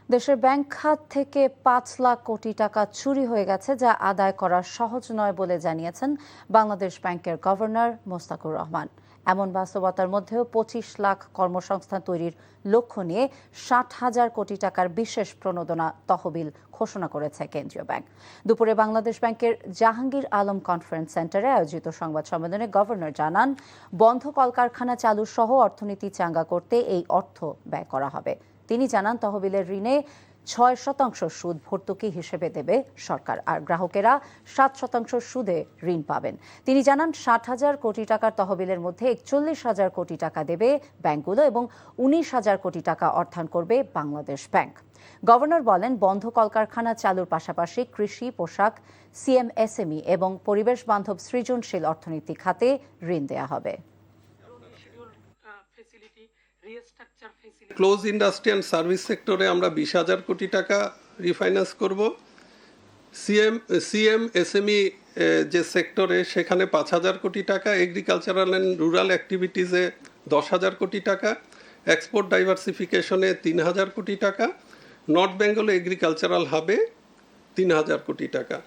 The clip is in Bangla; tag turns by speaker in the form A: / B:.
A: দেশের ব্যাংক খাত থেকে ৫ লাখ কোটি টাকা চুরি হয়ে গেছে, যা আদায় করা সহজ নয় বলে জানিয়েছেন বাংলাদেশ ব্যাংকের গভর্নর মোস্তাকুর রহমান। এমন বাস্তবতার মধ্যেও ২৫ লাখ কর্মসংস্থান তৈরির লক্ষ্য নিয়ে ৬০,০০০ কোটি টাকার বিশেষ প্রণোদনা তহবিল ঘোষণা করেছে কেন্দ্রীয় ব্যাংক। দুপুরে বাংলাদেশ ব্যাংকের জাহাঙ্গীর আলম কনফারেন্স সেন্টারে আয়োজিত সংবাদ সম্মেলনে গভর্নর জানান, বন্ধ কলকারখানা চালু সহ অর্থনীতি চাঙ্গা করতে এই অর্থ ব্যয় করা হবে। তিনি জানান, তহবিলের ঋণে ৬% সুদ ভর্তুকি হিসেবে দেবে সরকার, আর গ্রাহকেরা ৭% সুদে ঋণ পাবেন। তিনি জানান, ৬০,০০০ কোটি টাকার তহবিলের মধ্যে ৪১,০০০ কোটি টাকা দেবে ব্যাংকগুলো এবং ১৯,০০০ কোটি টাকা অর্থায়ন করবে বাংলাদেশ ব্যাংক। গভর্নর বলেন, বন্ধ কলকারখানা চালুর পাশাপাশি কৃষি, পোশাক, সিএমএসএমই এবং পরিবেশ বান্ধব সৃজনশীল অর্থনীতি খাতে ঋণ দেয়া হবে।
B: ক্লোজ ইন্ডাস্ট্রি অ্যান্ড সার্ভিস সেক্টরে আমরা ২০,০০০ কোটি টাকা রিফাইন্যান্স করব। সিএমএসএমই যে সেক্টরে, সেখানে ৫,০০০ কোটি টাকা। এগ্রিকালচারাল অ্যান্ড রুরাল অ্যাক্টিভিটিসে ১০,০০০ কোটি টাকা। এক্সপোর্ট ডাইভার্সিফিকেশনে ৩,০০০ কোটি টাকা। নর্থ বেঙ্গল এগ্রিকালচারাল হাবে ৩,০০০ কোটি টাকা।